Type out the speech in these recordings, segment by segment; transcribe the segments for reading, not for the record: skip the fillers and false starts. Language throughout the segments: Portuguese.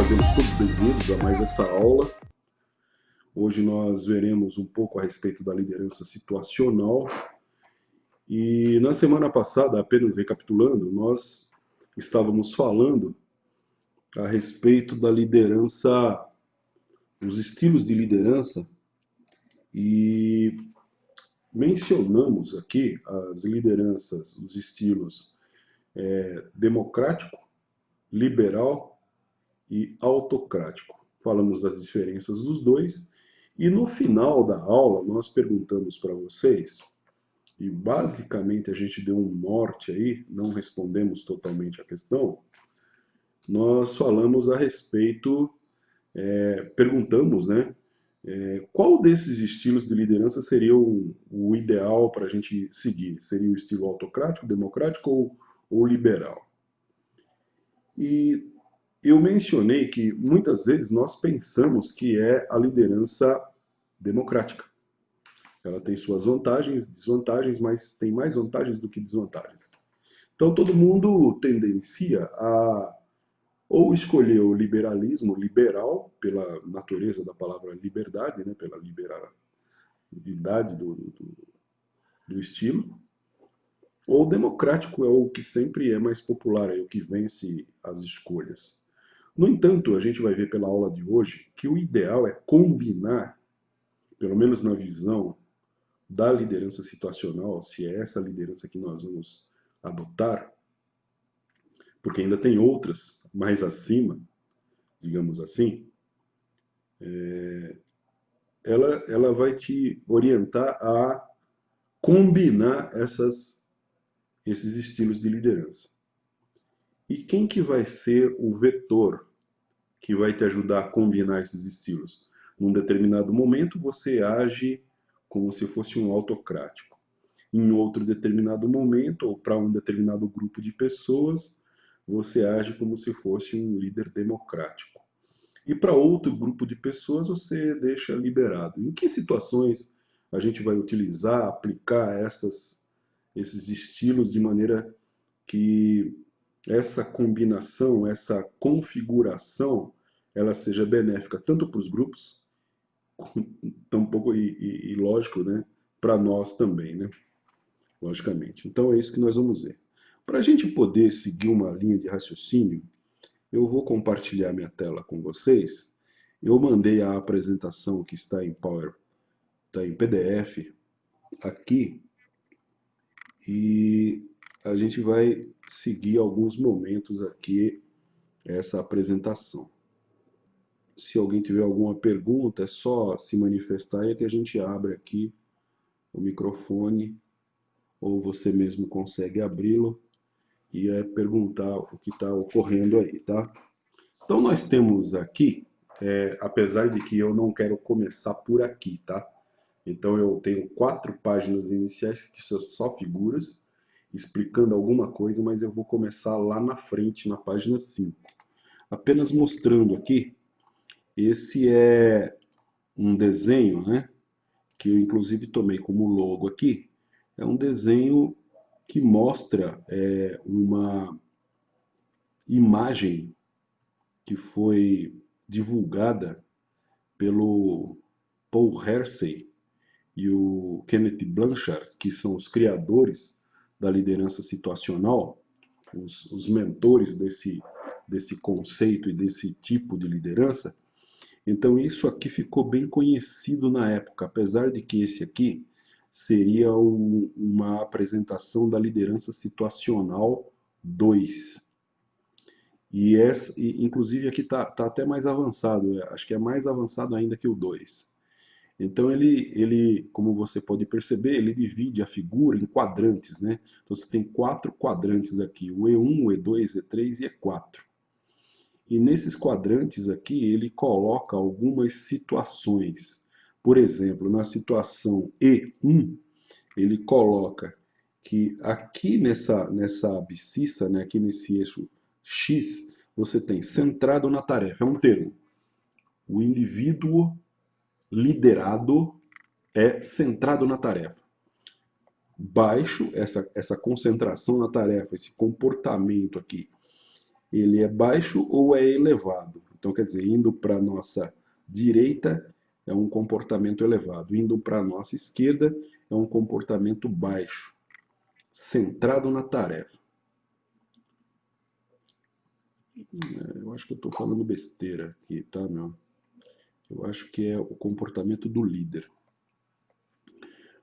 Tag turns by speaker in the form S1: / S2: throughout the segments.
S1: Sejamos todos bem-vindos a mais essa aula. Hoje nós veremos um pouco a respeito da liderança situacional. E na semana passada, apenas recapitulando, nós estávamos falando a respeito da liderança, os estilos de liderança, e mencionamos aqui as lideranças, os estilos democrático, liberal e autocrático. Falamos das diferenças dos dois e no final da aula nós perguntamos para vocês, e basicamente a gente deu um norte aí, não respondemos totalmente a questão, nós falamos a respeito, perguntamos, né, qual desses estilos de liderança seria o ideal para a gente seguir? Seria o estilo autocrático, democrático ou liberal? E eu mencionei que muitas vezes nós pensamos que é a liderança democrática. Ela tem suas vantagens, desvantagens, mas tem mais vantagens do que desvantagens. Então todo mundo tendencia a ou escolher o liberalismo liberal, pela natureza da palavra liberdade, né, pela liberalidade do estilo, ou democrático é o que sempre é mais popular, é o que vence as escolhas. No entanto, a gente vai ver pela aula de hoje que o ideal é combinar, pelo menos na visão da liderança situacional, se é essa liderança que nós vamos adotar, porque ainda tem outras mais acima, digamos assim, ela vai te orientar a combinar esses estilos de liderança. E quem que vai ser o vetor que vai te ajudar a combinar esses estilos? Num determinado momento você age como se fosse um autocrático. Em outro determinado momento, ou para um determinado grupo de pessoas, você age como se fosse um líder democrático. E para outro grupo de pessoas você deixa liberado. Em que situações a gente vai utilizar, aplicar esses estilos de maneira que essa combinação, essa configuração, ela seja benéfica tanto para os grupos, tampouco e lógico, né, para nós também, né, logicamente. Então é isso que nós vamos ver. Para a gente poder seguir uma linha de raciocínio, eu vou compartilhar minha tela com vocês. Eu mandei a apresentação que está em está em PDF aqui e a gente vai seguir alguns momentos aqui essa apresentação. Se alguém tiver alguma pergunta, é só se manifestar e que a gente abre aqui o microfone ou você mesmo consegue abri-lo e perguntar o que está ocorrendo aí, tá? Então nós temos aqui, apesar de que eu não quero começar por aqui, tá? Então eu tenho 4 páginas iniciais que são só figuras, explicando alguma coisa, mas eu vou começar lá na frente, na página 5. Apenas mostrando aqui, esse é um desenho, né? Que eu inclusive tomei como logo aqui. É um desenho que mostra uma imagem que foi divulgada pelo Paul Hersey e o Kenneth Blanchard, que são os criadores da liderança situacional, os mentores desse conceito e desse tipo de liderança. Então isso aqui ficou bem conhecido na época, apesar de que esse aqui seria uma apresentação da liderança situacional 2. Inclusive aqui está até mais avançado, acho que é mais avançado ainda que o 2. Então ele, como você pode perceber, ele divide a figura em quadrantes, né? Então você tem 4 quadrantes aqui, o E1, o E2, E3 e E4. E nesses quadrantes aqui ele coloca algumas situações. Por exemplo, na situação E1, ele coloca que aqui nessa abscissa, né, aqui nesse eixo X, você tem centrado na tarefa, é um termo. O indivíduo liderado é centrado na tarefa. Baixo, essa concentração na tarefa, esse comportamento aqui, ele é baixo ou é elevado. Então, quer dizer, indo para a nossa direita é um comportamento elevado, indo para a nossa esquerda é um comportamento baixo, centrado na tarefa. Eu acho que eu estou falando besteira aqui, tá, meu? Eu acho que é o comportamento do líder.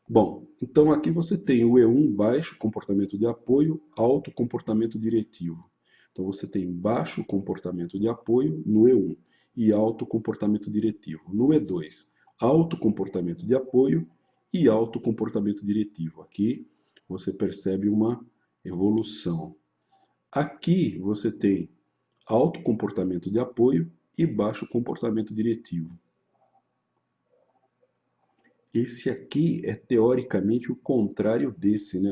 S1: Bom, então aqui você tem o E1 baixo, comportamento de apoio, alto comportamento diretivo. Então você tem baixo comportamento de apoio no E1 e alto comportamento diretivo. No E2, alto comportamento de apoio e alto comportamento diretivo. Aqui você percebe uma evolução. Aqui você tem alto comportamento de apoio e baixo comportamento diretivo. Esse aqui é teoricamente o contrário desse, né?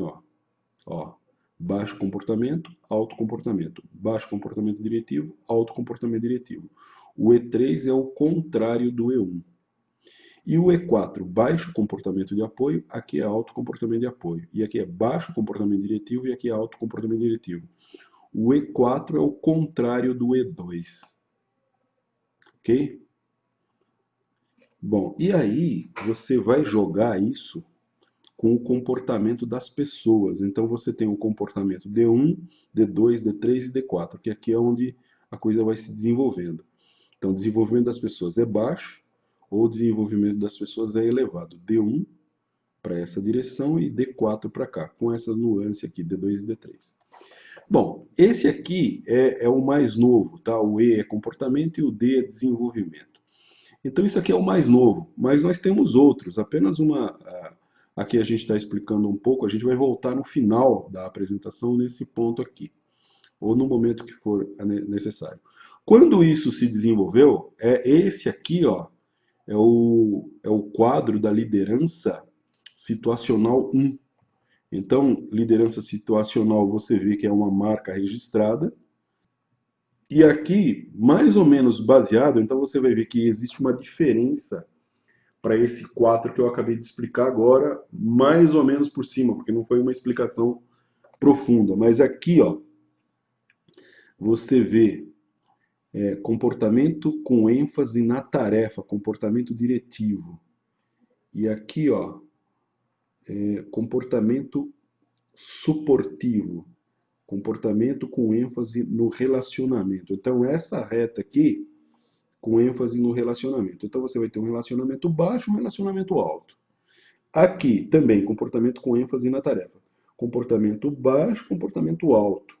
S1: Ó, baixo comportamento, alto comportamento. Baixo comportamento diretivo, alto comportamento diretivo. O E3 é o contrário do E1. E o E4, baixo comportamento de apoio, aqui é alto comportamento de apoio. E aqui é baixo comportamento diretivo e aqui é alto comportamento diretivo. O E4 é o contrário do E2. Ok? Bom, e aí você vai jogar isso com o comportamento das pessoas. Então você tem o comportamento D1, D2, D3 e D4, que aqui é onde a coisa vai se desenvolvendo. Então o desenvolvimento das pessoas é baixo ou o desenvolvimento das pessoas é elevado. D1 para essa direção e D4 para cá, com essas nuances aqui, D2 e D3. Bom, esse aqui é o mais novo, tá? O E é comportamento e o D é desenvolvimento. Então isso aqui é o mais novo, mas nós temos outros, apenas uma... Aqui a gente está explicando um pouco, a gente vai voltar no final da apresentação nesse ponto aqui, ou no momento que for necessário. Quando isso se desenvolveu, esse aqui, ó, é o quadro da liderança situacional 1. Então, liderança situacional você vê que é uma marca registrada, e aqui, mais ou menos baseado, então você vai ver que existe uma diferença para esse 4 que eu acabei de explicar agora, mais ou menos por cima, porque não foi uma explicação profunda. Mas aqui, ó, você vê comportamento com ênfase na tarefa, comportamento diretivo. E aqui, ó, comportamento suportivo, comportamento com ênfase no relacionamento. Então, essa reta aqui, com ênfase no relacionamento. Então, você vai ter um relacionamento baixo e um relacionamento alto. Aqui, também, comportamento com ênfase na tarefa. Comportamento baixo, comportamento alto.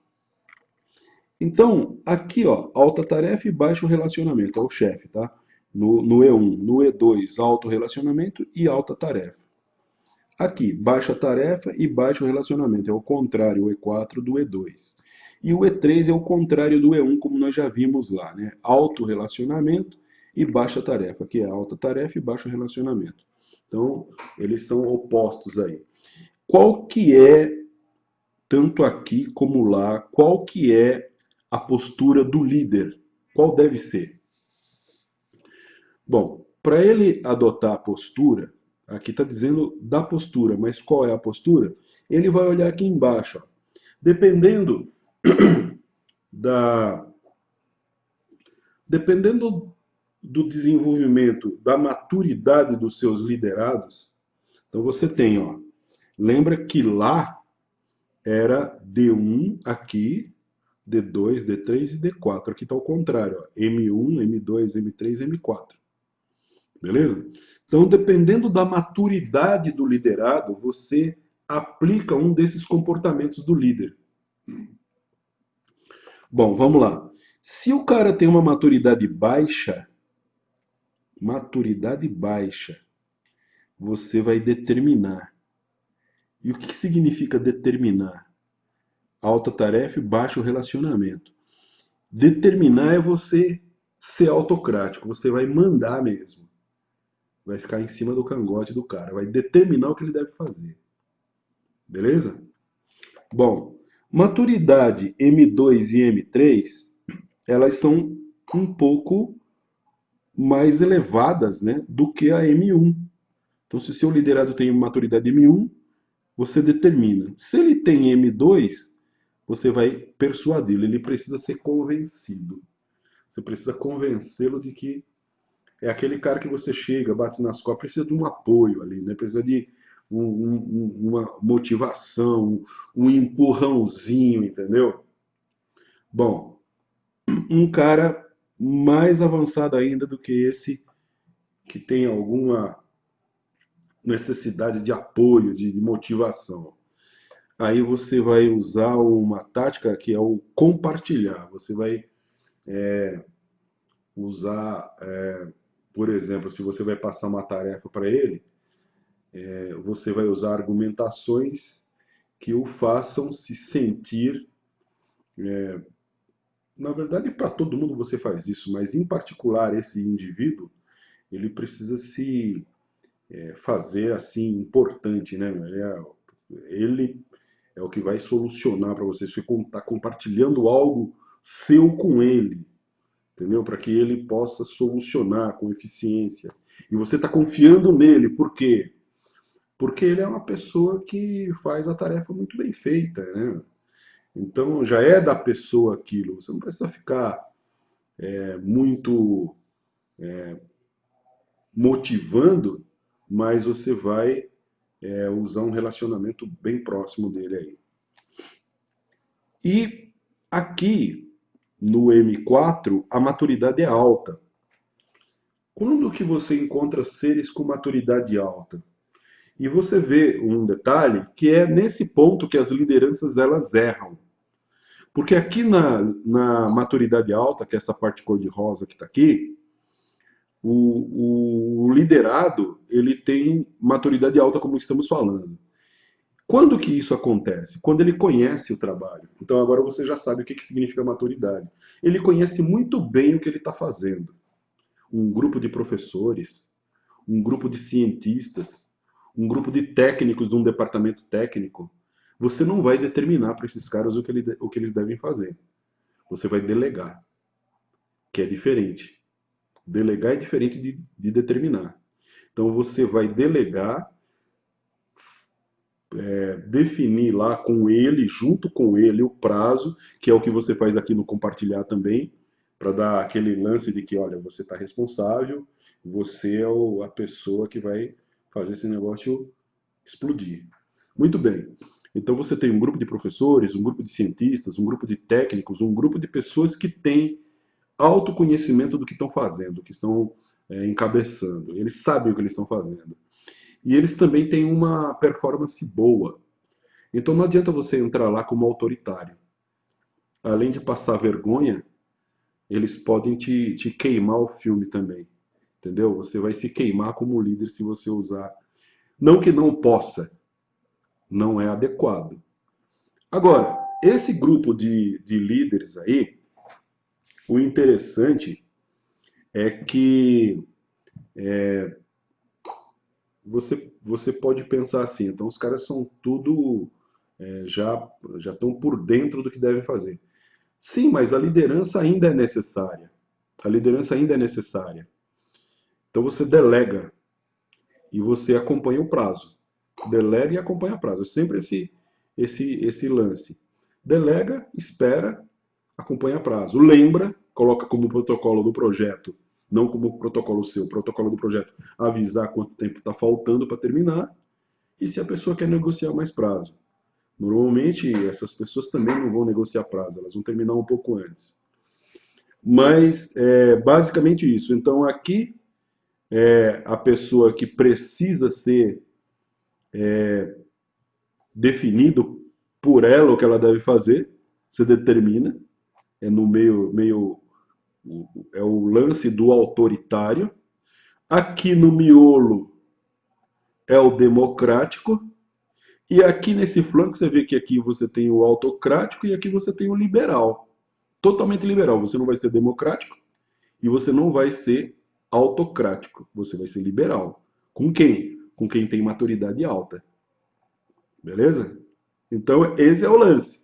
S1: Então, aqui, ó, alta tarefa e baixo relacionamento, é o chefe, tá? No E1, no E2, alto relacionamento e alta tarefa. Aqui, baixa tarefa e baixo relacionamento, é o contrário, o E4 do E2. E o E3 é o contrário do E1, como nós já vimos lá, né? Alto relacionamento e baixa tarefa, que é alta tarefa e baixo relacionamento. Então, eles são opostos aí. Qual que é, tanto aqui como lá, qual que é a postura do líder? Qual deve ser? Bom, para ele adotar a postura, aqui está dizendo da postura, mas qual é a postura? Ele vai olhar aqui embaixo. Ó. Dependendo do desenvolvimento, da maturidade dos seus liderados, então você tem, ó, lembra que lá era D1 aqui, D2, D3 e D4. Aqui está o contrário, ó, M1, M2, M3, M4. Beleza? Então, dependendo da maturidade do liderado, você aplica um desses comportamentos do líder. Bom, vamos lá. Se o cara tem uma maturidade baixa, você vai determinar. E o que significa determinar? Alta tarefa e baixo relacionamento. Determinar é você ser autocrático, você vai mandar mesmo. Vai ficar em cima do cangote do cara, vai determinar o que ele deve fazer. Beleza? Bom, maturidade M2 e M3, elas são um pouco mais elevadas, né, do que a M1. Então, se o seu liderado tem maturidade M1, você determina. Se ele tem M2, você vai persuadi-lo, ele precisa ser convencido. Você precisa convencê-lo de que é aquele cara que você chega, bate nas costas, precisa de um apoio ali, né? Precisa de uma motivação, um empurrãozinho, entendeu? Bom, um cara mais avançado ainda do que esse, que tem alguma necessidade de apoio, de motivação. Aí você vai usar uma tática que é o compartilhar. Você vai usar, por exemplo, se você vai passar uma tarefa para ele, você vai usar argumentações que o façam se sentir. Na verdade, para todo mundo você faz isso, mas em particular esse indivíduo, ele precisa se fazer assim importante, né? Ele é o que vai solucionar para você. Você está compartilhando algo seu com ele, entendeu? Para que ele possa solucionar com eficiência. E você está confiando nele, por quê? Porque ele é uma pessoa que faz a tarefa muito bem feita, né? Então já é da pessoa aquilo. Você não precisa ficar muito motivando, mas você vai usar um relacionamento bem próximo dele aí. E aqui no M4 a maturidade é alta. Quando que você encontra seres com maturidade alta? E você vê um detalhe que é nesse ponto que as lideranças elas erram. Porque aqui na maturidade alta, que é essa parte cor-de-rosa que está aqui, o liderado ele tem maturidade alta, como estamos falando. Quando que isso acontece? Quando ele conhece o trabalho. Então agora você já sabe o que significa maturidade. Ele conhece muito bem o que ele está fazendo. Um grupo de professores, um grupo de cientistas, um grupo de técnicos de um departamento técnico. Você não vai determinar para esses caras o que eles devem fazer. Você vai delegar, que é diferente. Delegar é diferente de determinar. Então você vai delegar, definir lá com ele, junto com ele, o prazo, que é o que você faz aqui no compartilhar também, para dar aquele lance de que, olha, você está responsável, você é a pessoa que vai fazer esse negócio explodir. Muito bem. Então você tem um grupo de professores, um grupo de cientistas, um grupo de técnicos, um grupo de pessoas que têm autoconhecimento do que estão fazendo, do que estão encabeçando. Eles sabem o que eles estão fazendo. E eles também têm uma performance boa. Então não adianta você entrar lá como autoritário. Além de passar vergonha, eles podem te queimar o filme também. Entendeu? Você vai se queimar como líder se você usar. Não que não possa, não é adequado. Agora, esse grupo de líderes aí, o interessante é que você pode pensar assim, então os caras são tudo, já estão por dentro do que devem fazer. Sim, mas a liderança ainda é necessária. A liderança ainda é necessária. Então você delega e você acompanha o prazo. Delega e acompanha o prazo. É sempre esse lance. Delega, espera, acompanha prazo. Lembra, coloca como protocolo do projeto, não como protocolo seu, protocolo do projeto, avisar quanto tempo está faltando para terminar e se a pessoa quer negociar mais prazo. Normalmente, essas pessoas também não vão negociar prazo, elas vão terminar um pouco antes. Mas, basicamente isso. Então, aqui, a pessoa que precisa ser definido por ela o que ela deve fazer, se determina, é no meio é o lance do autoritário. Aqui no miolo é o democrático. E aqui nesse flanco você vê que aqui você tem o autocrático e aqui você tem o liberal. Totalmente liberal. Você não vai ser democrático e você não vai ser autocrático. Você vai ser liberal. Com quem? Com quem tem maturidade alta. Beleza? Então esse é o lance.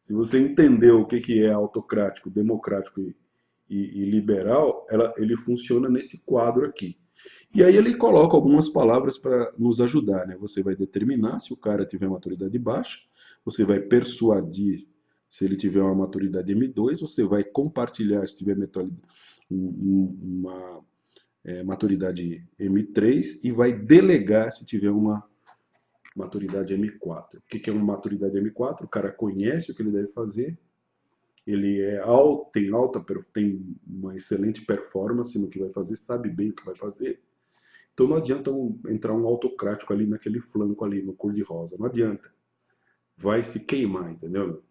S1: Se você entendeu o que é autocrático, democrático e liberal, ele funciona nesse quadro aqui. E aí ele coloca algumas palavras para nos ajudar, né? Você vai determinar se o cara tiver maturidade baixa, você vai persuadir Se ele tiver uma maturidade M2, você vai compartilhar, se tiver uma maturidade M3, e vai delegar se tiver uma maturidade M4. O que é uma maturidade M4? O cara conhece o que ele deve fazer, ele é alto, tem uma excelente performance no que vai fazer, sabe bem o que vai fazer. Então não adianta entrar um autocrático ali naquele flanco ali, no cor-de-rosa. Não adianta. Vai se queimar, entendeu?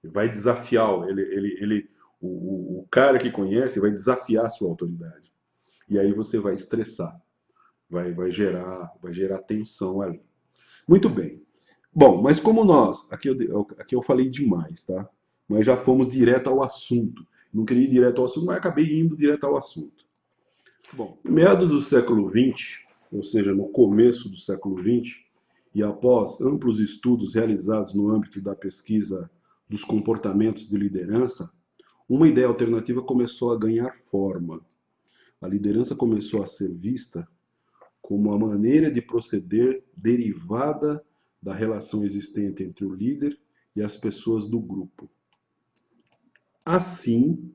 S1: Vai desafiar, o cara que conhece vai desafiar a sua autoridade. E aí você vai estressar, vai gerar tensão ali. Muito bem. Bom, mas como aqui eu falei demais, tá? Mas já fomos direto ao assunto. Não queria ir direto ao assunto, mas acabei indo direto ao assunto. Bom, em meados do século XX, ou seja, no começo do século XX, e após amplos estudos realizados no âmbito da pesquisa dos comportamentos de liderança, uma ideia alternativa começou a ganhar forma. A liderança começou a ser vista como a maneira de proceder derivada da relação existente entre o líder e as pessoas do grupo. Assim,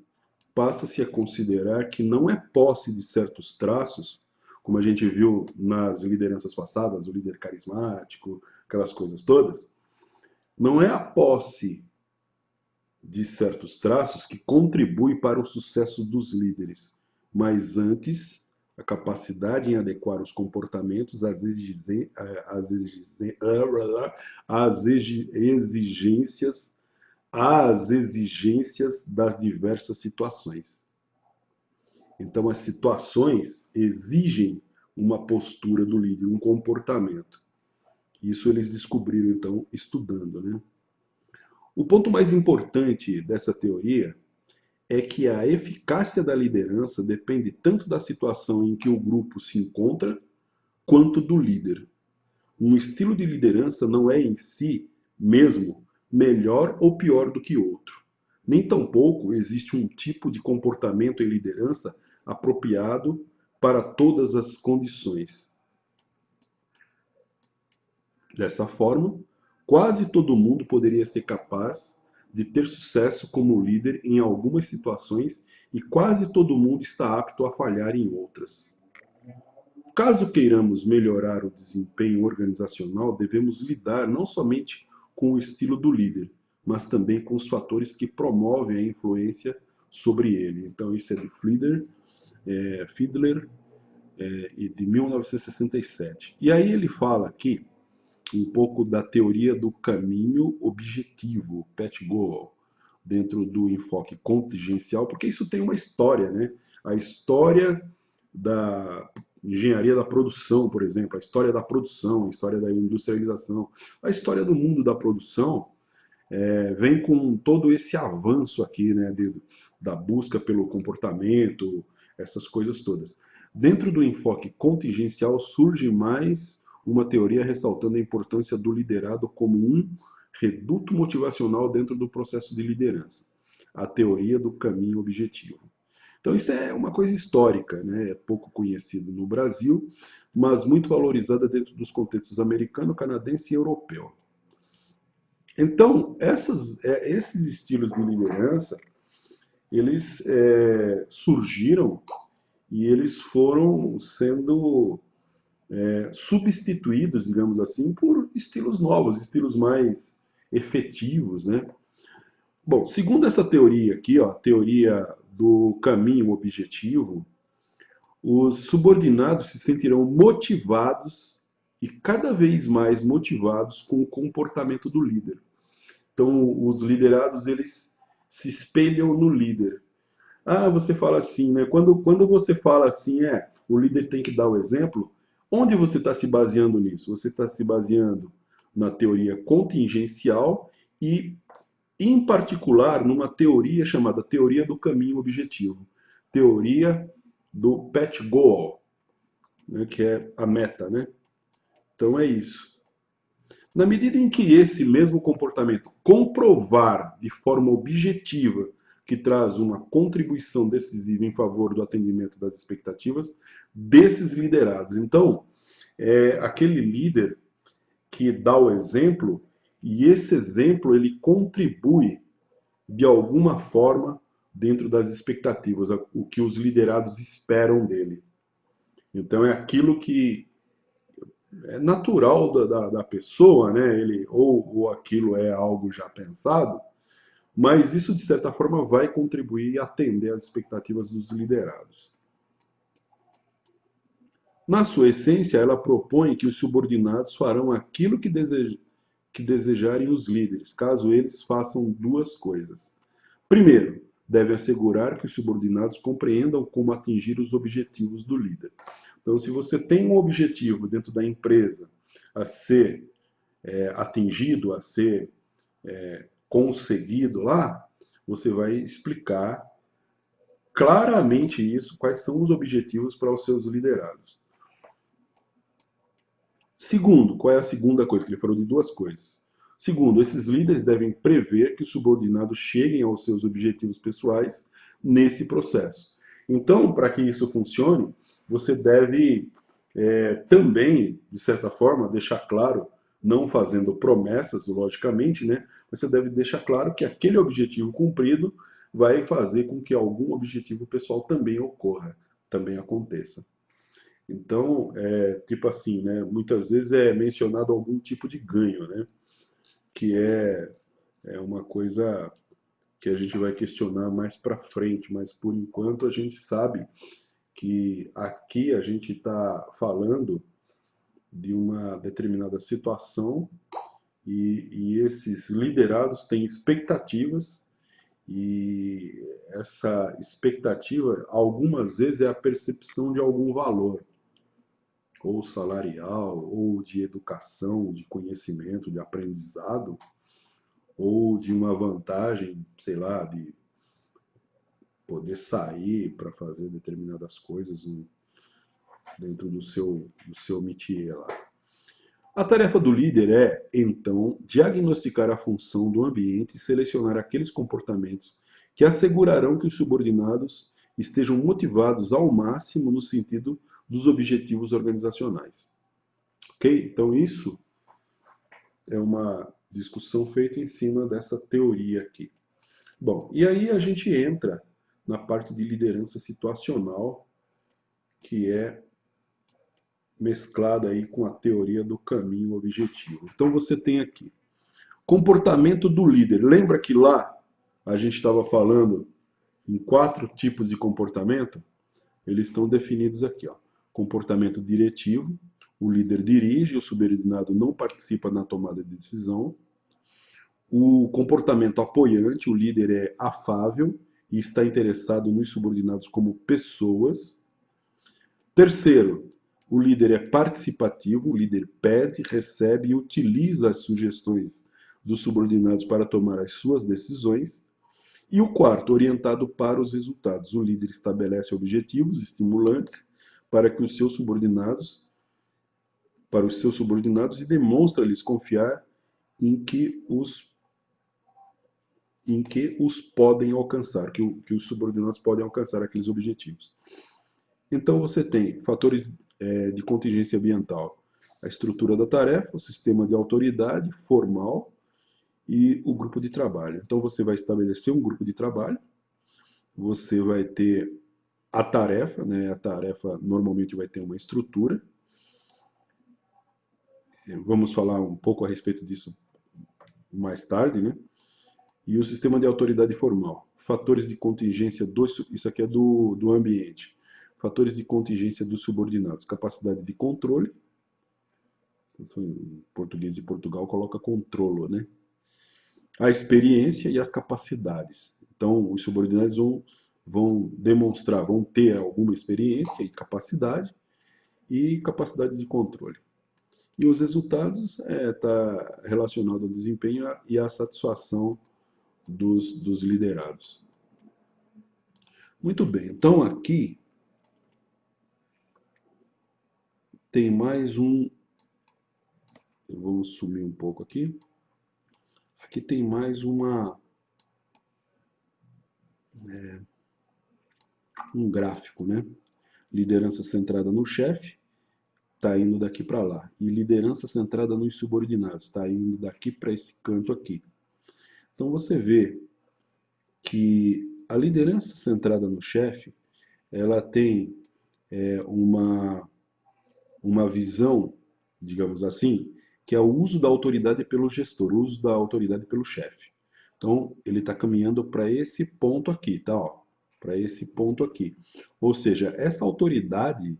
S1: passa-se a considerar que não é posse de certos traços, como a gente viu nas lideranças passadas, o líder carismático, aquelas coisas todas, não é a posse de certos traços que contribui para o sucesso dos líderes, mas antes a capacidade em adequar os comportamentos às exigências das diversas situações. Então, as situações exigem uma postura do líder, um comportamento. Isso eles descobriram, então, estudando, né? O ponto mais importante dessa teoria é que a eficácia da liderança depende tanto da situação em que o grupo se encontra, quanto do líder. Um estilo de liderança não é em si mesmo melhor ou pior do que outro. Nem tampouco existe um tipo de comportamento em liderança apropriado para todas as condições. Dessa forma, quase todo mundo poderia ser capaz de ter sucesso como líder em algumas situações e quase todo mundo está apto a falhar em outras. Caso queiramos melhorar o desempenho organizacional, devemos lidar não somente com o estilo do líder, mas também com os fatores que promovem a influência sobre ele. Então, isso é de Fiedler, de 1967. E aí ele fala aqui um pouco da teoria do caminho objetivo, Pat Gould, dentro do enfoque contingencial, porque isso tem uma história, né? A história da engenharia da produção, por exemplo, a história da produção, a história da industrialização, a história do mundo da produção vem com todo esse avanço aqui, né, da busca pelo comportamento, essas coisas todas. Dentro do enfoque contingencial surge mais uma teoria ressaltando a importância do liderado como um reduto motivacional dentro do processo de liderança, a teoria do caminho objetivo. Então isso é uma coisa histórica, né? É pouco conhecido no Brasil, mas muito valorizada dentro dos contextos americano, canadense e europeu. Então, esses estilos de liderança, eles surgiram e eles foram sendo substituídos, digamos assim, por estilos novos, estilos mais efetivos, né? Bom, segundo essa teoria aqui, ó, a teoria do caminho objetivo, os subordinados se sentirão motivados e cada vez mais motivados com o comportamento do líder. Então, os liderados, eles se espelham no líder. Ah, você fala assim, né? Quando você fala assim, o líder tem que dar o exemplo, onde você está se baseando nisso? Você está se baseando na teoria contingencial e, em particular, numa teoria chamada teoria do caminho objetivo. Teoria do Pat Gould, né, que é a meta, né? Então é isso. Na medida em que esse mesmo comportamento comprovar de forma objetiva que traz uma contribuição decisiva em favor do atendimento das expectativas desses liderados. Então, é aquele líder que dá o exemplo e esse exemplo ele contribui de alguma forma, dentro das expectativas, o que os liderados esperam dele. Então, é aquilo que é natural da pessoa, né? Ou aquilo é algo já pensado, mas isso, de certa forma, vai contribuir e atender às expectativas dos liderados. Na sua essência, ela propõe que os subordinados farão aquilo que desejarem os líderes, caso eles façam duas coisas. Primeiro, devem assegurar que os subordinados compreendam como atingir os objetivos do líder. Então, se você tem um objetivo dentro da empresa a ser atingido, a ser conseguido lá, você vai explicar claramente isso, quais são os objetivos para os seus liderados. Segundo, qual é a segunda coisa? Que ele falou de duas coisas. Segundo, esses líderes devem prever que os subordinados cheguem aos seus objetivos pessoais nesse processo. Então, para que isso funcione, você deve também, de certa forma, deixar claro, não fazendo promessas, logicamente, né? Mas você deve deixar claro que aquele objetivo cumprido vai fazer com que algum objetivo pessoal também ocorra, também aconteça. Então, tipo assim, né? Muitas vezes é mencionado algum tipo de ganho, né? Que é uma coisa que a gente vai questionar mais para frente, mas por enquanto a gente sabe que aqui a gente está falando de uma determinada situação e esses liderados têm expectativas e essa expectativa algumas vezes é a percepção de algum valor, ou salarial, ou de educação, de conhecimento, de aprendizado, ou de uma vantagem, sei lá, de poder sair para fazer determinadas coisas dentro do seu métier lá. A tarefa do líder é, então, diagnosticar a função do ambiente e selecionar aqueles comportamentos que assegurarão que os subordinados estejam motivados ao máximo no sentido dos objetivos organizacionais. Ok? Então, isso é uma discussão feita em cima dessa teoria aqui. Bom, e aí a gente entra na parte de liderança situacional, que é mesclada aí com a teoria do caminho objetivo. Então você tem aqui comportamento do líder. Lembra que lá a gente estava falando em 4 tipos de comportamento? Eles estão definidos aqui, ó. Comportamento diretivo, o líder dirige, o subordinado não participa na tomada de decisão. O comportamento apoiante, o líder é afável e está interessado nos subordinados como pessoas. Terceiro, o líder é participativo, o líder pede, recebe e utiliza as sugestões dos subordinados para tomar as suas decisões. E o quarto, orientado para os resultados. O líder estabelece objetivos estimulantes para os seus subordinados e demonstra-lhes confiar em que os podem alcançar, que os subordinados podem alcançar aqueles objetivos. Então você tem fatores de contingência ambiental, a estrutura da tarefa, o sistema de autoridade formal e o grupo de trabalho. Então você vai estabelecer um grupo de trabalho, você vai ter a tarefa, né? A tarefa normalmente vai ter uma estrutura. Vamos falar um pouco a respeito disso mais tarde, né? E o sistema de autoridade formal. Fatores de contingência, isso aqui é do ambiente. Fatores de contingência dos subordinados. Capacidade de controle. Em português de Portugal coloca controlo, né? A experiência e as capacidades. Então, os subordinados vão demonstrar, vão ter alguma experiência e capacidade de controle. E os resultados está relacionado ao desempenho e à satisfação dos liderados. Muito bem, então aqui tem mais um. Vamos sumir um pouco aqui. Aqui tem mais um gráfico, né? Liderança centrada no chefe, está indo daqui para lá. E liderança centrada nos subordinados, está indo daqui para esse canto aqui. Então você vê que a liderança centrada no chefe, ela tem uma visão, digamos assim, que é o uso da autoridade pelo gestor, o uso da autoridade pelo chefe. Então, ele está caminhando para esse ponto aqui, tá? Para esse ponto aqui. Ou seja, essa autoridade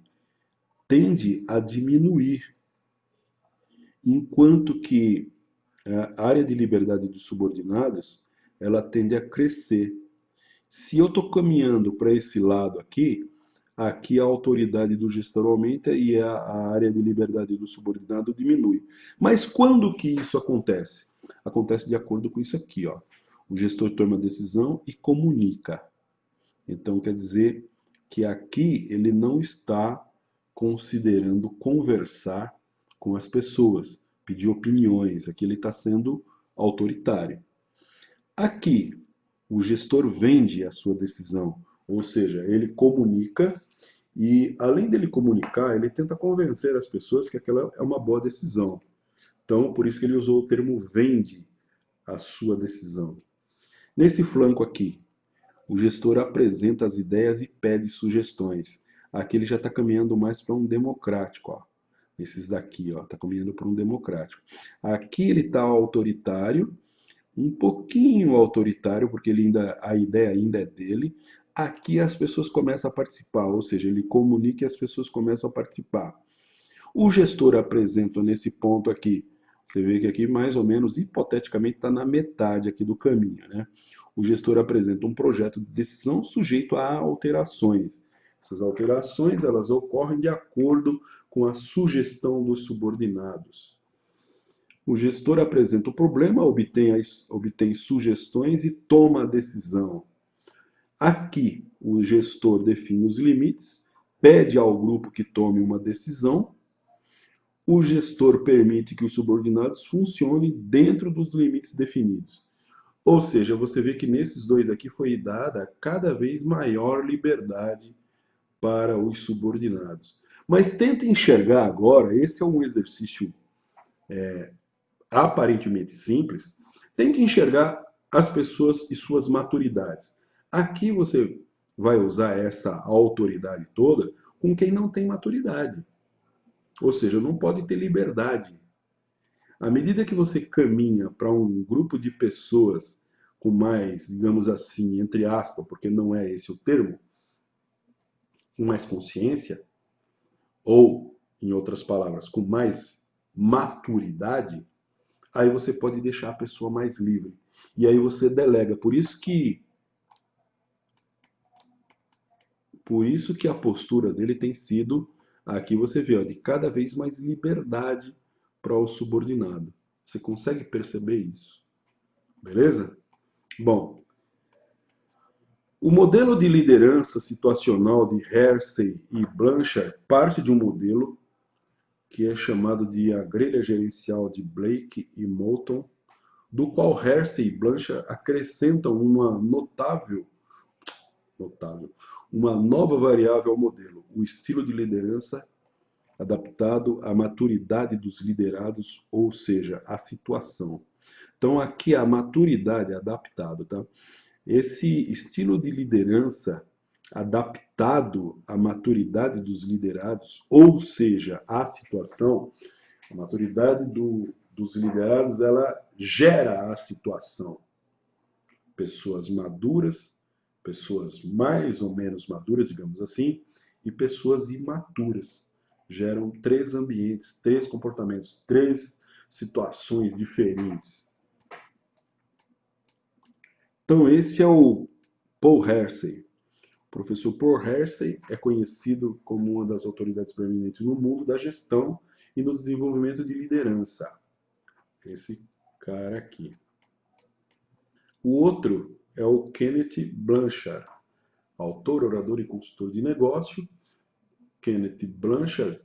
S1: tende a diminuir, enquanto que a área de liberdade dos subordinados, ela tende a crescer. Se eu estou caminhando para esse lado aqui, aqui a autoridade do gestor aumenta e a área de liberdade do subordinado diminui. Mas quando que isso acontece? Acontece de acordo com isso aqui, ó. O gestor toma decisão e comunica. Então quer dizer que aqui ele não está considerando conversar com as pessoas, pedir opiniões. Aqui ele está sendo autoritário. Aqui, o gestor vende a sua decisão, ou seja, ele comunica e, além dele comunicar, ele tenta convencer as pessoas que aquela é uma boa decisão. Então, por isso que ele usou o termo vende a sua decisão. Nesse flanco aqui, o gestor apresenta as ideias e pede sugestões. Aqui ele já está caminhando mais para um democrático, ó. Esses daqui, ó, está caminhando para um democrático. Aqui ele está autoritário, um pouquinho autoritário, porque a ideia ainda é dele. Aqui as pessoas começam a participar, ou seja, ele comunica e as pessoas começam a participar. O gestor apresenta nesse ponto aqui, você vê que aqui mais ou menos, hipoteticamente, está na metade aqui do caminho, né? O gestor apresenta um projeto de decisão sujeito a alterações. Essas alterações, elas ocorrem de acordo com a sugestão dos subordinados. O gestor apresenta o problema, obtém sugestões e toma a decisão. Aqui, o gestor define os limites, pede ao grupo que tome uma decisão. O gestor permite que os subordinados funcionem dentro dos limites definidos. Ou seja, você vê que nesses dois aqui foi dada cada vez maior liberdade para os subordinados. Mas tenta enxergar agora, esse é um exercício aparentemente simples, tente enxergar as pessoas e suas maturidades. Aqui você vai usar essa autoridade toda com quem não tem maturidade. Ou seja, não pode ter liberdade. À medida que você caminha para um grupo de pessoas com mais, digamos assim, entre aspas, porque não é esse o termo, com mais consciência, ou, em outras palavras, com mais maturidade, aí você pode deixar a pessoa mais livre. E aí você delega. Por isso que a postura dele tem sido, aqui você vê, ó, de cada vez mais liberdade para o subordinado. Você consegue perceber isso? Beleza? Bom, o modelo de liderança situacional de Hersey e Blanchard parte de um modelo que é chamado de a grelha gerencial de Blake e Moulton, do qual Hersey e Blanchard acrescentam uma nova variável ao modelo, o estilo de liderança adaptado à maturidade dos liderados, ou seja, à situação. Então aqui a maturidade é adaptado, tá? Esse estilo de liderança adaptado à maturidade dos liderados, ou seja, à situação, a maturidade dos liderados, ela gera a situação. Pessoas maduras, pessoas mais ou menos maduras, digamos assim, e pessoas imaturas. Geram três ambientes, três comportamentos, três situações diferentes. Então, esse é o Paul Hersey. O professor Paul Hersey é conhecido como uma das autoridades preeminentes no mundo da gestão e no desenvolvimento de liderança. Esse cara aqui. O outro é o Kenneth Blanchard, autor, orador e consultor de negócio. Kenneth Blanchard,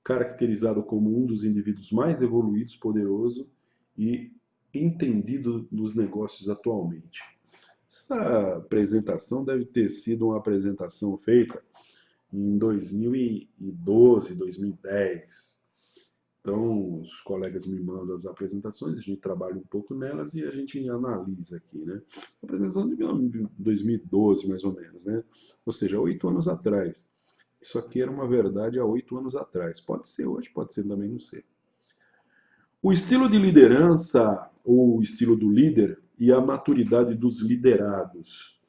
S1: caracterizado como um dos indivíduos mais evoluídos, poderoso e entendido nos negócios atualmente. Essa apresentação deve ter sido uma apresentação feita em 2012, 2010. Então, os colegas me mandam as apresentações, a gente trabalha um pouco nelas e a gente analisa aqui, né? A apresentação de 2012, mais ou menos, né? Ou seja, 8 anos atrás. Isso aqui era uma verdade há 8 anos atrás. Pode ser hoje, pode ser também, não sei. O estilo de liderança, ou o estilo do líder, e a maturidade dos liderados.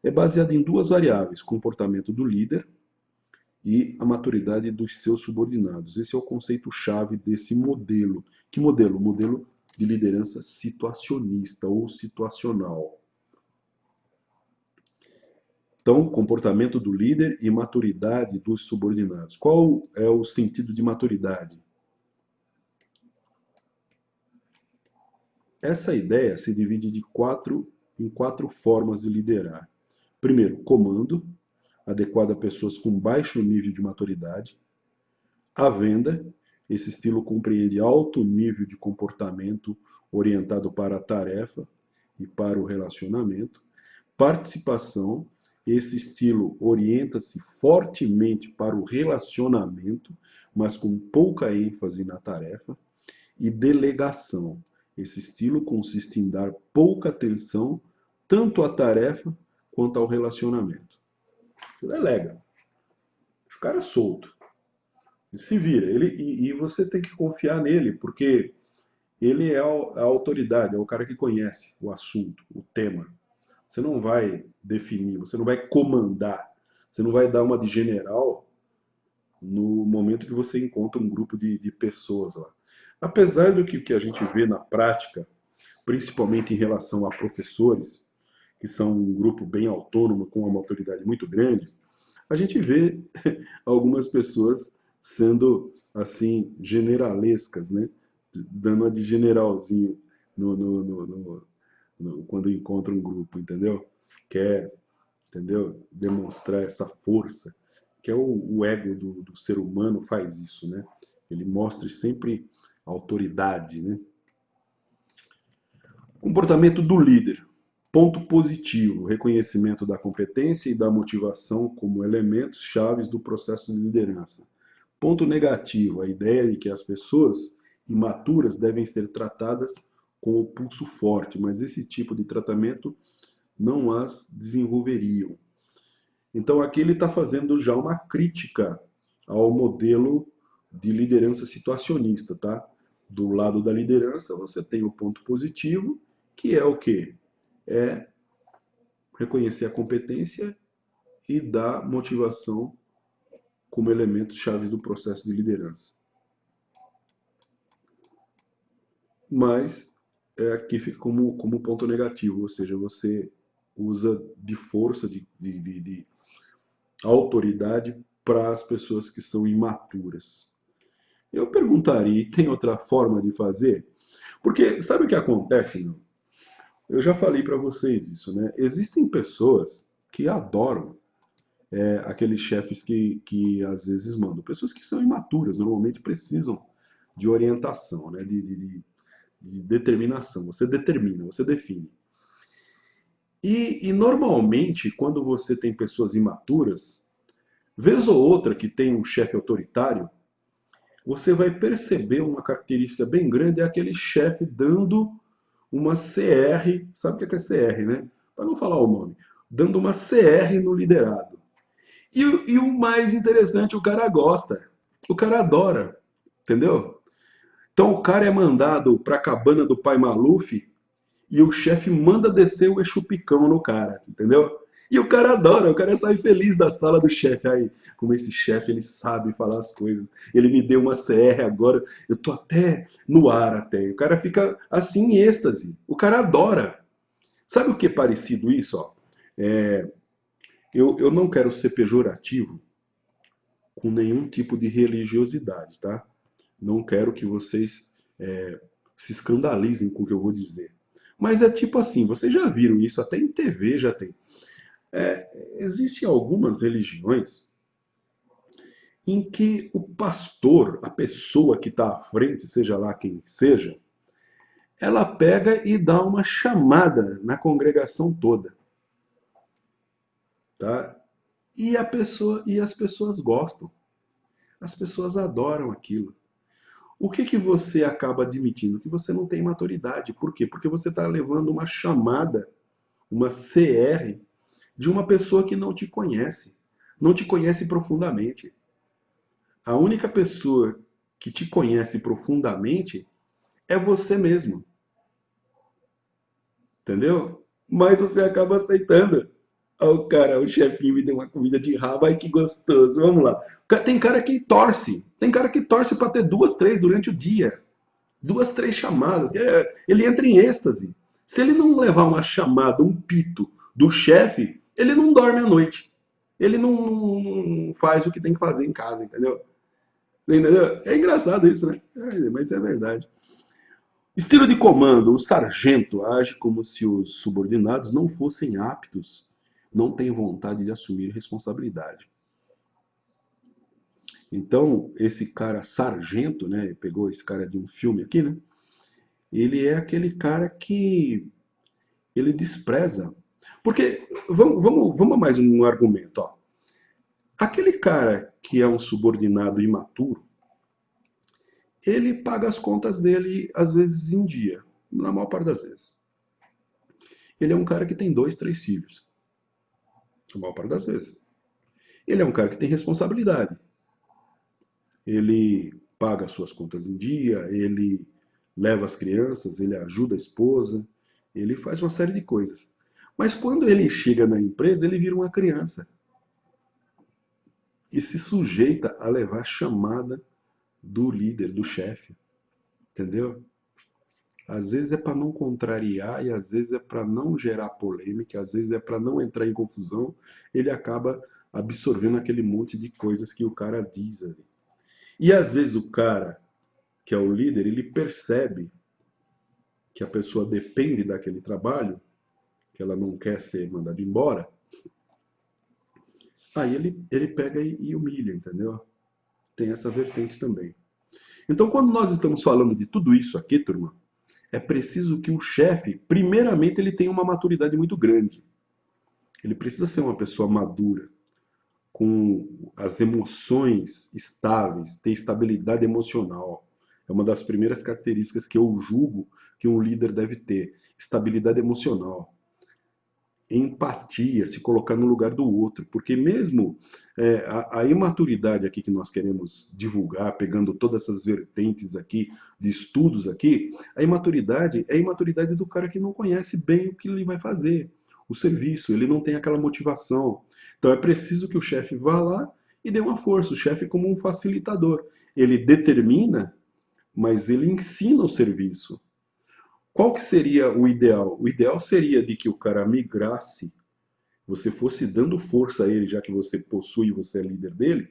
S1: É baseado em duas variáveis: comportamento do líder e a maturidade dos seus subordinados. Esse é o conceito-chave desse modelo. Que modelo? O modelo de liderança situacionista ou situacional. Então, comportamento do líder e maturidade dos subordinados. Qual é o sentido de maturidade? Essa ideia se divide em quatro formas de liderar. Primeiro, comando, adequado a pessoas com baixo nível de maturidade. A venda, esse estilo compreende alto nível de comportamento orientado para a tarefa e para o relacionamento. Participação, esse estilo orienta-se fortemente para o relacionamento, mas com pouca ênfase na tarefa. E delegação, esse estilo consiste em dar pouca atenção tanto à tarefa quanto ao relacionamento. Você delega, o cara é solto. Ele se vira. E você tem que confiar nele, porque ele é a autoridade, é o cara que conhece o assunto, o tema. Você não vai definir, você não vai comandar, você não vai dar uma de general no momento que você encontra um grupo de pessoas lá. Apesar do que a gente vê na prática, principalmente em relação a professores, que são um grupo bem autônomo, com uma autoridade muito grande, a gente vê algumas pessoas sendo assim generalescas, né? Dando uma de generalzinho quando encontra um grupo, entendeu? Quer, entendeu? Demonstrar essa força, que é o ego do ser humano faz isso, né? Ele mostra sempre autoridade, né? Comportamento do líder. Ponto positivo: reconhecimento da competência e da motivação como elementos chaves do processo de liderança. Ponto negativo: a ideia de que as pessoas imaturas devem ser tratadas com o pulso forte, mas esse tipo de tratamento não as desenvolveriam. Então aqui ele está fazendo já uma crítica ao modelo de liderança situacionista, tá? Do lado da liderança você tem o ponto positivo, que é o quê? É reconhecer a competência e dar motivação como elementos chave do processo de liderança. Mas aqui fica como ponto negativo, ou seja, você usa de força, de autoridade para as pessoas que são imaturas. Eu perguntaria, tem outra forma de fazer? Porque sabe o que acontece, não? Eu já falei para vocês isso, né? Existem pessoas que adoram aqueles chefes que às vezes mandam. Pessoas que são imaturas, normalmente precisam de orientação, né? De determinação. Você determina, você define. E normalmente, quando você tem pessoas imaturas, vez ou outra que tem um chefe autoritário, você vai perceber uma característica bem grande, é aquele chefe dando uma CR, sabe o que é CR, né? Para não falar o nome, dando uma CR no liderado. E o mais interessante, o cara gosta, o cara adora, entendeu? Então o cara é mandado para a cabana do pai Maluf e o chefe manda descer o Exu Picão no cara, entendeu? E o cara adora, o cara sai feliz da sala do chefe. Aí, como esse chefe, ele sabe falar as coisas. Ele me deu uma CR agora, eu tô até no ar até. O cara fica assim em êxtase. O cara adora. Sabe o que é parecido isso? Ó? Eu não quero ser pejorativo com nenhum tipo de religiosidade, tá? Não quero que vocês se escandalizem com o que eu vou dizer. Mas é tipo assim, vocês já viram isso, até em TV já tem. Existem algumas religiões em que o pastor, a pessoa que está à frente, seja lá quem seja, ela pega e dá uma chamada na congregação toda, tá? E as pessoas gostam, as pessoas adoram aquilo. o que que você acaba admitindo? Que você não tem maturidade. Por quê? Porque você está levando uma chamada, uma CR, de uma pessoa que não te conhece profundamente. A única pessoa que te conhece profundamente é você mesmo, entendeu? Mas você acaba aceitando. Ó, o cara, o chefinho me deu uma comida de rabo, ai que gostoso, vamos lá. Tem cara que torce para ter duas, três durante o dia, duas, três chamadas. Ele entra em êxtase. Se ele não levar uma chamada, um pito do chefe, ele não dorme à noite. Ele não faz o que tem que fazer em casa, entendeu? Entendeu? É engraçado isso, né? Mas é verdade. Estilo de comando: o sargento age como se os subordinados não fossem aptos, não têm vontade de assumir responsabilidade. Então, esse cara sargento, né, pegou esse cara de um filme aqui, né? Ele é aquele cara que ele despreza. Porque, vamos a mais um argumento, ó. Aquele cara que é um subordinado imaturo, ele paga as contas dele, às vezes, em dia, na maior parte das vezes. Ele é um cara que tem dois, três filhos, na maior parte das vezes. Ele é um cara que tem responsabilidade. Ele paga as suas contas em dia, ele leva as crianças, ele ajuda a esposa, ele faz uma série de coisas. Mas quando ele chega na empresa, ele vira uma criança e se sujeita a levar a chamada do líder, do chefe, entendeu? Às vezes é para não contrariar e às vezes é para não gerar polêmica, às vezes é para não entrar em confusão, ele acaba absorvendo aquele monte de coisas que o cara diz ali. E às vezes o cara, que é o líder, ele percebe que a pessoa depende daquele trabalho, que ela não quer ser mandada embora, aí ele pega e humilha, entendeu? Tem essa vertente também. Então, quando nós estamos falando de tudo isso aqui, turma, é preciso que o chefe, primeiramente, ele tenha uma maturidade muito grande. Ele precisa ser uma pessoa madura, com as emoções estáveis, ter estabilidade emocional. É uma das primeiras características que eu julgo que um líder deve ter. Estabilidade emocional. Empatia, se colocar no lugar do outro. Porque mesmo a imaturidade aqui que nós queremos divulgar, pegando todas essas vertentes aqui, de estudos aqui, a imaturidade é a imaturidade do cara que não conhece bem o que ele vai fazer, o serviço, ele não tem aquela motivação. Então é preciso que o chefe vá lá e dê uma força, o chefe como um facilitador. Ele determina, mas ele ensina o serviço. Qual que seria o ideal? O ideal seria de que o cara migrasse, você fosse dando força a ele, já que você possui, você é líder dele,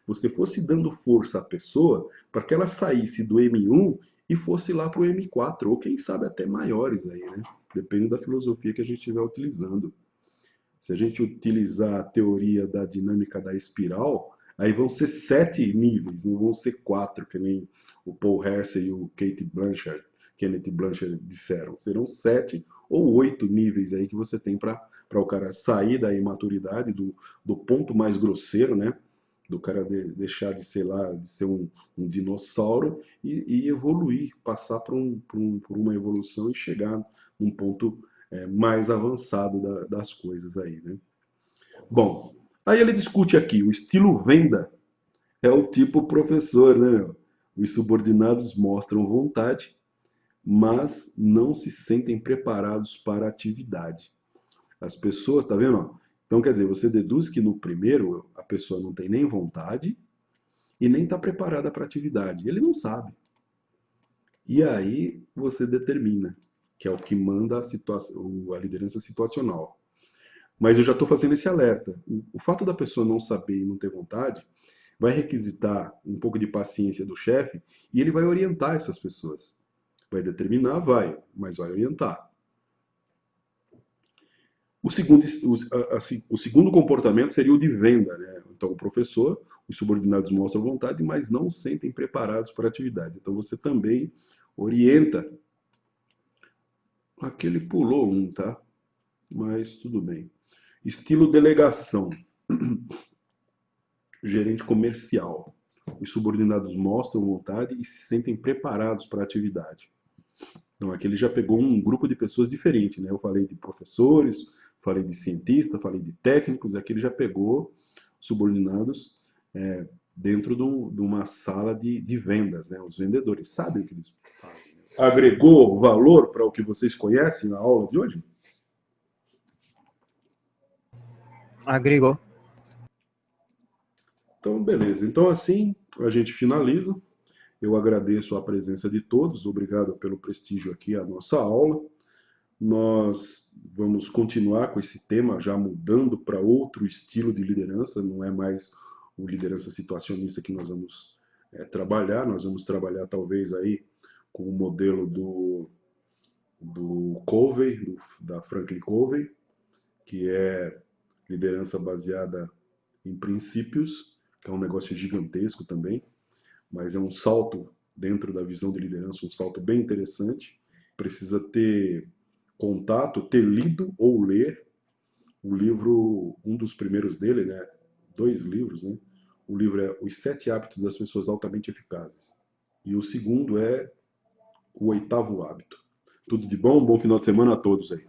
S1: você fosse dando força à pessoa para que ela saísse do M1 e fosse lá para o M4, ou quem sabe até maiores aí, né? Depende da filosofia que a gente estiver utilizando. Se a gente utilizar a teoria da dinâmica da espiral, aí vão ser 7 níveis, não vão ser 4, que nem o Paul Hersey e o Kenneth Blanchard disseram. Serão 7 ou 8 níveis aí que você tem para o cara sair da imaturidade, do ponto mais grosseiro, né? Do cara deixar de ser lá, de ser um dinossauro e evoluir, passar por uma evolução e chegar num ponto mais avançado das coisas aí, né? Bom, aí ele discute aqui, o estilo venda é o tipo professor, né, meu? Os subordinados mostram vontade, mas não se sentem preparados para a atividade. As pessoas, tá vendo? Então, quer dizer, você deduz que no primeiro a pessoa não tem nem vontade e nem está preparada para a atividade. Ele não sabe. E aí você determina, que é o que manda a liderança situacional. Mas eu já estou fazendo esse alerta. O fato da pessoa não saber e não ter vontade vai requisitar um pouco de paciência do chefe e ele vai orientar essas pessoas. Vai determinar, vai, mas vai orientar. O segundo comportamento seria o de venda, né? Então, o professor, os subordinados mostram vontade, mas não se sentem preparados para a atividade. Então, você também orienta. Aquele pulou um, tá? Mas tudo bem. Estilo delegação. Gerente comercial. os subordinados mostram vontade e se sentem preparados para a atividade. Então, aqui ele já pegou um grupo de pessoas diferente, né? Eu falei de professores, falei de cientistas, falei de técnicos, aqui ele já pegou subordinados dentro de uma sala de vendas, né? Os vendedores sabem o que eles fazem. Agregou valor para o que vocês conhecem na aula de hoje?
S2: Agregou.
S1: Então, beleza. Então, assim, a gente finaliza. Eu agradeço a presença de todos, obrigado pelo prestígio aqui à nossa aula. Nós vamos continuar com esse tema, já mudando para outro estilo de liderança, não é mais o liderança situacionista que nós vamos trabalhar, nós vamos trabalhar talvez aí com o modelo do Covey, da Franklin Covey, que é liderança baseada em princípios, que é um negócio gigantesco também, mas é um salto dentro da visão de liderança, um salto bem interessante. Precisa ter contato, ter lido ou ler o livro, um dos primeiros dele, né? 2 livros, né? O livro é Os 7 Hábitos das Pessoas Altamente Eficazes. E o segundo é O Oitavo Hábito. Tudo de bom, bom final de semana a todos aí.